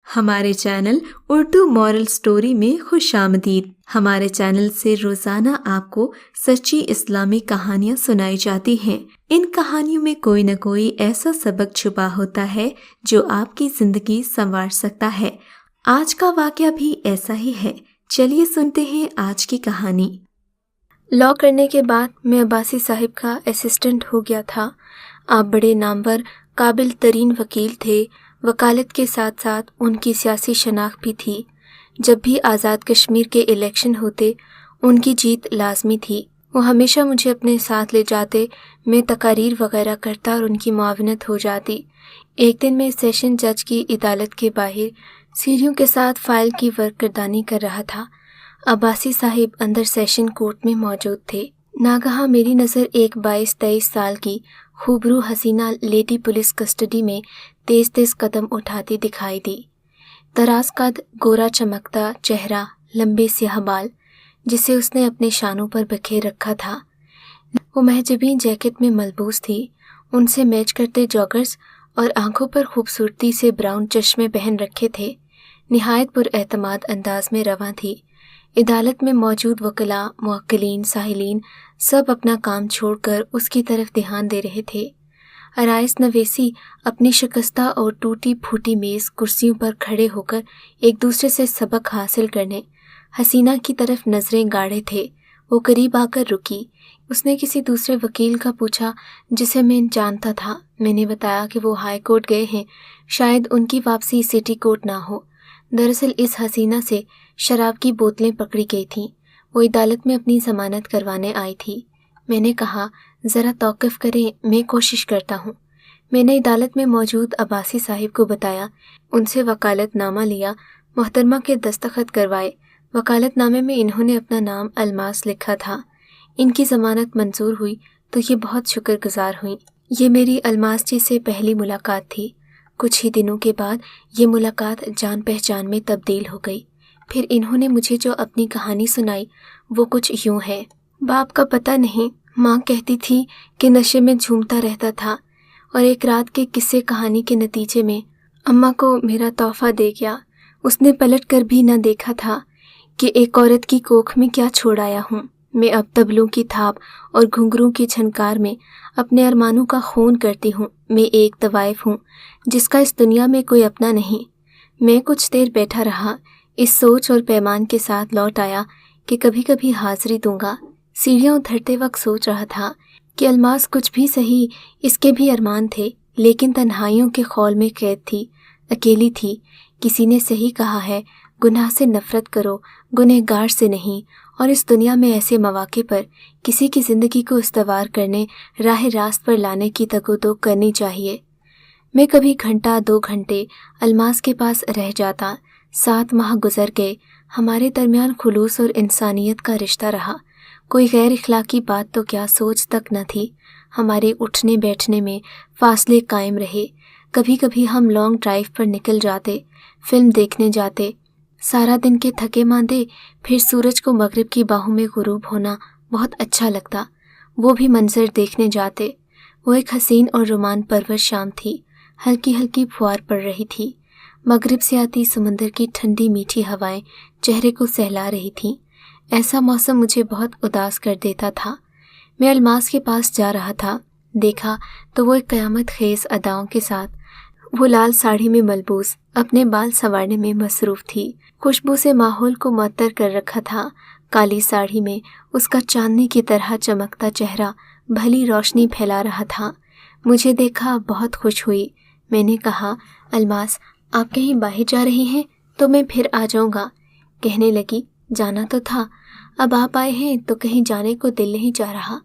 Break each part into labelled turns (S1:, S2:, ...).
S1: ہمارے channel Urdu moral story میں خوش آمدید۔ ہمارے چینل سے روزانہ آپ کو سچی اسلامی کہانیاں سنائی جاتی ہیں۔ ان کہانیوں میں کوئی نہ کوئی ایسا سبق چھپا ہوتا ہے جو آپ کی زندگی سنوار سکتا ہے۔ آج کا واقعہ بھی ایسا ہی ہے۔ چلیے سنتے ہیں آج کی کہانی۔
S2: لاء کرنے کے بعد میں عباسی صاحب کا اسسٹنٹ ہو گیا تھا۔ آپ بڑے نامور قابل ترین وکیل تھے۔ وکالت کے ساتھ ساتھ ان کی سیاسی شناخت بھی تھی۔ جب بھی آزاد کشمیر کے الیکشن ہوتے ان کی جیت لازمی تھی۔ وہ ہمیشہ مجھے اپنے ساتھ لے جاتے، میں تقاریر وغیرہ کرتا اور ان کی معاونت ہو جاتی۔ ایک دن میں سیشن جج کی عدالت کے باہر سیڑھیوں کے ساتھ فائل کی ورک گردانی کر رہا تھا۔ عباسی صاحب اندر سیشن کورٹ میں موجود تھے۔ ناگہاں میری نظر ایک 22-23 سال کی خوبرو حسینہ لیڈی پولیس کسٹڈی میں تیز تیز قدم اٹھاتی دکھائی دی۔ دراز قد، گورا چمکتا چہرہ، لمبے سیاہ بال جسے اس نے اپنے شانوں پر بکھیر رکھا تھا۔ وہ محجبین جیکٹ میں ملبوس تھی، ان سے میچ کرتے جاگرز اور آنکھوں پر خوبصورتی سے براؤن چشمے پہن رکھے تھے۔ نہایت پر اعتماد انداز میں رواں تھی۔ عدالت میں موجود وکلاء، موکلین، ساحلین سب اپنا کام چھوڑ کر اس کی طرف دھیان دے رہے تھے۔ عرائض نویسی اپنی شکستہ اور ٹوٹی پھوٹی میز کرسیوں پر کھڑے ہو کر ایک دوسرے سے سبق حاصل کرنے حسینہ کی طرف نظریں گاڑے تھے۔ وہ قریب آ کر رکی۔ اس نے کسی دوسرے وکیل کا پوچھا جسے میں جانتا تھا۔ میں نے بتایا کہ وہ ہائی کورٹ گئے ہیں، شاید ان کی واپسی سٹی کورٹ نہ ہو۔ دراصل اس حسینہ سے شراب کی بوتلیں پکڑی گئی تھیں۔ وہ عدالت میں اپنی ضمانت کروانے آئی تھی۔ میں نے کہا ذرا توقف کریں، میں کوشش کرتا ہوں۔ میں نے عدالت میں موجود عباسی صاحب کو بتایا، ان سے وکالت نامہ لیا، محترمہ کے دستخط کروائے۔ وکالت نامے میں انہوں نے اپنا نام الماس لکھا تھا۔ ان کی ضمانت منظور ہوئی تو یہ بہت شکر گزار ہوئیں۔ یہ میری الماس جی سے پہلی ملاقات تھی۔ کچھ ہی دنوں کے بعد یہ ملاقات جان پہچان میں تبدیل ہو گئی۔ پھر انہوں نے مجھے جو اپنی کہانی سنائی وہ کچھ یوں ہے۔ باپ کا پتہ نہیں، ماں کہتی تھی کہ نشے میں جھومتا رہتا تھا، اور ایک رات کے قصے کہانی کے نتیجے میں اماں کو میرا تحفہ دے گیا۔ اس نے پلٹ کر بھی نہ دیکھا تھا کہ ایک عورت کی کوکھ میں کیا چھوڑ آیا ہوں۔ میں اب طبلوں کی تھاپ اور گھنگروں کی جھنکار میں اپنے ارمانوں کا خون کرتی ہوں۔ میں ایک طوائف ہوں جس کا اس دنیا میں کوئی اپنا نہیں۔ میں کچھ دیر بیٹھا رہا، اس سوچ اور پیمان کے ساتھ لوٹ آیا کہ کبھی کبھی حاضری دوں گا۔ سیڑھیاں اترتے وقت سوچ رہا تھا کہ الماس کچھ بھی صحیح، اس کے بھی ارمان تھے، لیکن تنہائیوں کے خول میں قید تھی، اکیلی تھی۔ کسی نے صحیح کہا ہے، گناہ سے نفرت کرو، گنہگار سے نہیں، اور اس دنیا میں ایسے مواقع پر کسی کی زندگی کو استوار کرنے، راہ راست پر لانے کی تگ و دو کرنی چاہیے۔ میں کبھی گھنٹہ 2 گھنٹے الماس کے پاس رہ جاتا۔ 7 ماہ گزر گئے، ہمارے درمیان خلوص اور انسانیت کا رشتہ رہا۔ کوئی غیر اخلاقی بات تو کیا، سوچ تک نہ تھی۔ ہمارے اٹھنے بیٹھنے میں فاصلے قائم رہے۔ کبھی کبھی ہم لانگ ڈرائیو پر نکل جاتے، فلم دیکھنے جاتے۔ سارا دن کے تھکے ماندے پھر سورج کو مغرب کی باہوں میں غروب ہونا بہت اچھا لگتا، وہ بھی منظر دیکھنے جاتے۔ وہ ایک حسین اور رومان پرور شام تھی۔ ہلکی ہلکی پھوار پڑ رہی تھی۔ مغرب سے آتی سمندر کی ٹھنڈی میٹھی ہوائیں چہرے کو سہلا رہی تھیں۔ ایسا موسم مجھے بہت اداس کر دیتا تھا۔ میں الماس کے پاس جا رہا تھا، دیکھا تو وہ ایک قیامت خیز اداؤں کے ساتھ، وہ لال ساڑھی میں ملبوس، اپنے بال سنوارنے میں مصروف تھی۔ خوشبو سے ماحول کو معطر کر رکھا تھا۔ کالی ساڑھی میں اس کا چاندنی کی طرح چمکتا چہرہ بھلی روشنی پھیلا رہا تھا۔ مجھے دیکھا بہت خوش ہوئی۔ میں نے کہا، الماس آپ کہیں باہر جا رہی ہیں تو میں پھر آ جاؤں گا۔ کہنے لگی، جانا تو تھا، اب آپ آئے ہیں تو کہیں جانے کو دل نہیں چاہ رہا۔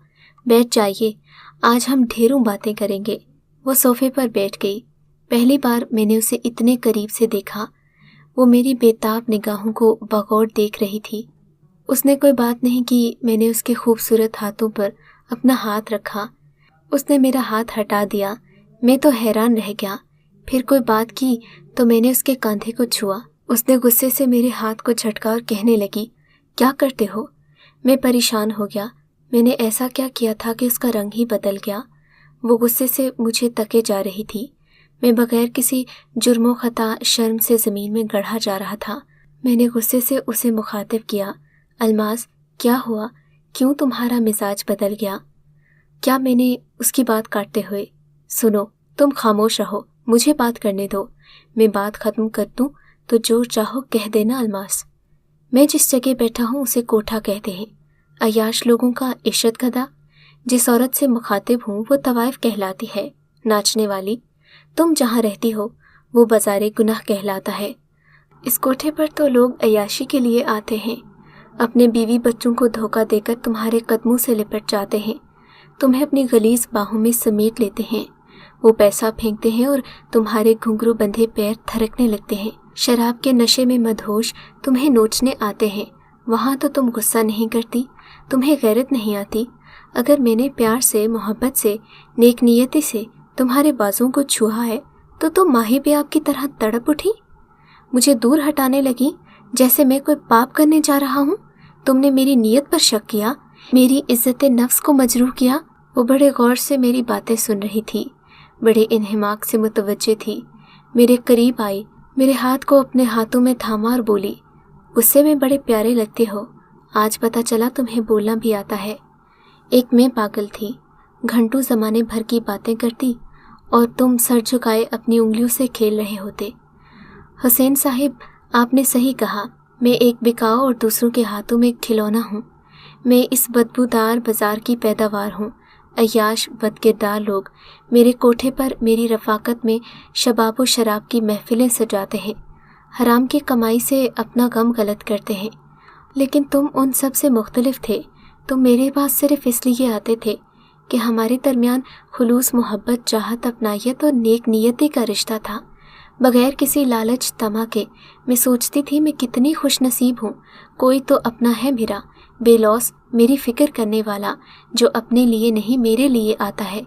S2: بیٹھ جائیے، آج ہم ڈھیروں باتیں کریں گے۔ وہ صوفے پر بیٹھ گئی۔ پہلی بار میں نے اسے اتنے قریب سے دیکھا۔ وہ میری بے تاب نگاہوں کو بغور دیکھ رہی تھی۔ اس نے کوئی بات نہیں کی۔ میں نے اس کے خوبصورت ہاتھوں پر اپنا ہاتھ رکھا۔ اس نے میرا ہاتھ ہٹا دیا۔ میں تو حیران رہ گیا۔ پھر کوئی بات کی تو میں نے اس کے کاندھے کو چھوا۔ اس نے غصے سے میرے ہاتھ کو جھٹکا اور کہنے لگی، کیا کرتے ہو؟ میں پریشان ہو گیا۔ میں نے ایسا کیا کیا تھا کہ اس کا رنگ ہی بدل گیا؟ وہ غصے سے مجھے تکے جا رہی تھی۔ میں بغیر کسی جرم و خطا شرم سے زمین میں گڑھا جا رہا تھا۔ میں نے غصے سے اسے مخاطب کیا، الماس کیا ہوا؟ کیوں تمہارا مزاج بدل گیا؟ کیا میں نے اس کی بات کاٹتے ہوئے، سنو تم خاموش رہو، مجھے بات کرنے دو، میں بات ختم کر دوں تو جو چاہو کہہ دینا الماس۔ میں جس جگہ بیٹھا ہوں اسے کوٹھا کہتے ہیں، عیاش لوگوں کا عشرت گدھا۔ جس عورت سے مخاطب ہوں وہ طوائف کہلاتی ہے، ناچنے والی۔ تم جہاں رہتی ہو وہ بازار گناہ کہلاتا ہے۔ اس کوٹھے پر تو لوگ عیاشی کے لیے آتے ہیں، اپنے بیوی بچوں کو دھوکہ دے کر تمہارے قدموں سے لپٹ جاتے ہیں، تمہیں اپنی غلیظ باہوں میں سمیٹ لیتے ہیں، وہ پیسہ پھینکتے ہیں اور تمہارے گھنگرو بندھے پیر تھرکنے لگتے ہیں، شراب کے نشے میں مدہوش تمہیں نوچنے آتے ہیں۔ وہاں تو تم غصہ نہیں کرتی، تمہیں غیرت نہیں آتی۔ اگر میں نے پیار سے، محبت سے، نیک نیتی سے تمہارے بازوں کو چھوا ہے تو تم ماہی پیاب کی طرح تڑپ اٹھی، مجھے دور ہٹانے لگی جیسے میں کوئی پاپ کرنے جا رہا ہوں۔ تم نے میری نیت پر شک کیا، میری عزت نفس کو مجروح کیا۔ وہ بڑے غور سے میری باتیں سن رہی تھی، بڑے انہماک سے متوجہ تھی۔ میرے قریب آئی، میرے ہاتھ کو اپنے ہاتھوں میں تھاما اور بولی، غصے میں بڑے پیارے لگتے ہو، آج پتہ چلا تمہیں بولنا بھی آتا ہے۔ ایک میں پاگل تھی، گھنٹوں زمانے بھر کی باتیں کرتی اور تم سر جھکائے اپنی انگلیوں سے کھیل رہے ہوتے۔ حسین صاحب، آپ نے صحیح کہا، میں ایک بکاؤ اور دوسروں کے ہاتھوں میں ایک کھلونا ہوں۔ میں اس بدبودار بازار کی پیداوار ہوں۔ عیاش بدکردار لوگ میرے کوٹھے پر میری رفاقت میں شباب و شراب کی محفلیں سجاتے ہیں، حرام کی کمائی سے اپنا غم غلط کرتے ہیں۔ لیکن تم ان سب سے مختلف تھے، تم میرے پاس صرف اس لیے آتے تھے کہ ہمارے درمیان خلوص محبت، چاہت، اپنائیت اور نیک نیتی کا رشتہ تھا، بغیر کسی لالچ طمع کے۔ میں سوچتی تھی میں کتنی خوش نصیب ہوں، کوئی تو اپنا ہے میرا، بے لوث، میری فکر کرنے والا، جو اپنے لیے نہیں میرے لیے آتا ہے۔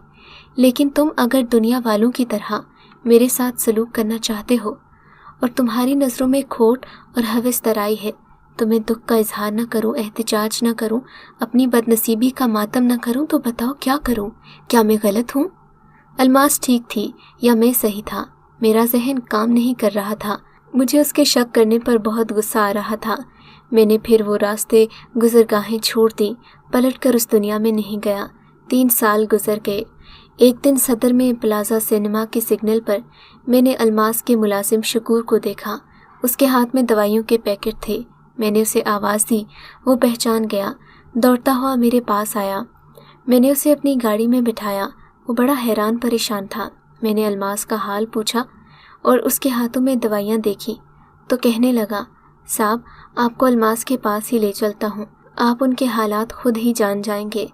S2: لیکن تم اگر دنیا والوں کی طرح میرے ساتھ سلوک کرنا چاہتے ہو اور تمہاری نظروں میں کھوٹ اور ہوس ترائی ہے تو میں دکھ کا اظہار نہ کروں، احتجاج نہ کروں، اپنی بد نصیبی کا ماتم نہ کروں تو بتاؤ کیا کروں؟ کیا میں غلط ہوں؟ الماس ٹھیک تھی یا میں صحیح تھا؟ میرا ذہن کام نہیں کر رہا تھا، مجھے اس کے شک کرنے پر بہت غصہ آ رہا تھا۔ میں نے پھر وہ راستے گزرگاہیں چھوڑ دیں، پلٹ کر اس دنیا میں نہیں گیا۔ 3 سال گزر گئے۔ ایک دن صدر میں پلازا سینما کے سگنل پر میں نے الماس کے ملازم شکور کو دیکھا، اس کے ہاتھ میں دوائیوں کے پیکٹ تھے۔ میں نے اسے آواز دی، وہ پہچان گیا، دوڑتا ہوا میرے پاس آیا۔ میں نے اسے اپنی گاڑی میں بٹھایا، وہ بڑا حیران پریشان تھا۔ میں نے الماس کا حال پوچھا اور اس کے ہاتھوں میں دوائیاں دیکھی تو کہنے لگا، صاحب آپ کو الماس کے پاس ہی لے چلتا ہوں، آپ ان کے حالات خود ہی جان جائیں گے۔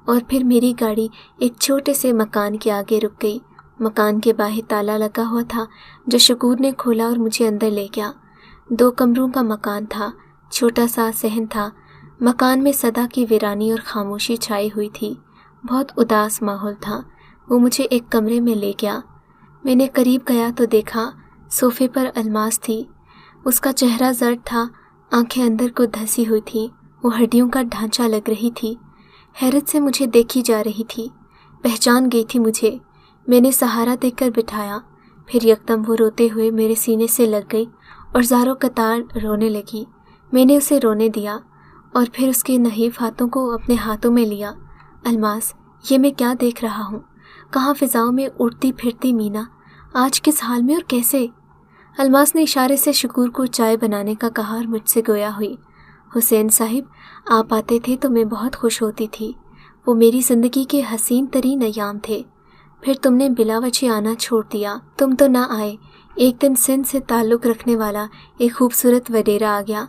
S2: اور پھر میری گاڑی ایک چھوٹے سے مکان کے آگے رک گئی۔ مکان کے باہر تالا لگا ہوا تھا جو شکور نے کھولا اور مجھے اندر لے گیا۔ 2 کمروں کا مکان تھا، چھوٹا سا صحن تھا۔ مکان میں صدا کی ویرانی اور خاموشی چھائی ہوئی تھی، بہت اداس ماحول تھا۔ وہ مجھے ایک کمرے میں لے گیا۔ میں نے قریب گیا تو دیکھا صوفے پر الماس تھی، اس کا چہرہ زرد تھا، آنکھیں اندر کو دھسی ہوئی تھیں، وہ ہڈیوں کا ڈھانچہ لگ رہی تھی، حیرت سے مجھے دیکھی جا رہی تھی، پہچان گئی تھی مجھے۔ میں نے سہارا دے کر بٹھایا، پھر یکدم وہ روتے ہوئے میرے سینے سے لگ گئی اور زاروں قطار رونے لگی۔ میں نے اسے رونے دیا اور پھر اس کے نحیف ہاتھوں کو اپنے ہاتھوں میں لیا۔ الماس، یہ میں کیا دیکھ رہا ہوں؟ کہاں فضاؤں میں اڑتی پھرتی مینا، آج کس حال میں اور کیسے؟ الماس نے اشارے سے شکور کو چائے بنانے کا کہا اور مجھ سے گویا ہوئی، حسین صاحب آپ آتے تھے تو میں بہت خوش ہوتی تھی، وہ میری زندگی کے حسین ترین ایام تھے۔ پھر تم نے بلا وجہ آنا چھوڑ دیا، تم تو نہ آئے۔ ایک دن سندھ سے تعلق رکھنے والا ایک خوبصورت وڈیرا آ گیا،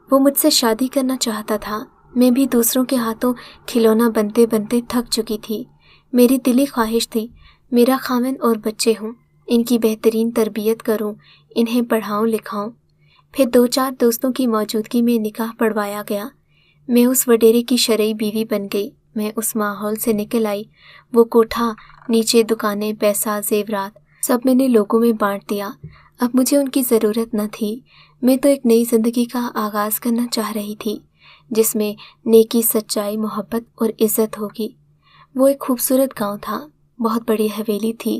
S2: وہ مجھ سے شادی کرنا چاہتا تھا۔ میں بھی دوسروں کے ہاتھوں کھلونا بنتے بنتے تھک چکی تھی۔ میری دلی خواہش تھی میرا خاوند اور بچے ہوں، ان کی بہترین تربیت کروں، انہیں پڑھاؤں لکھاؤں۔ پھر 2-4 دوستوں کی موجودگی میں نکاح پڑھوایا گیا۔ میں اس وڈیرے کی شرعی بیوی بن گئی۔ میں اس ماحول سے نکل آئی، وہ کوٹھا، نیچے دکانیں، پیسہ، زیورات، سب میں نے لوگوں میں بانٹ دیا۔ اب مجھے ان کی ضرورت نہ تھی، میں تو ایک نئی زندگی کا آغاز کرنا چاہ رہی تھی جس میں نیکی، سچائی، محبت اور عزت ہوگی۔ وہ ایک خوبصورت گاؤں تھا، بہت بڑی حویلی تھی،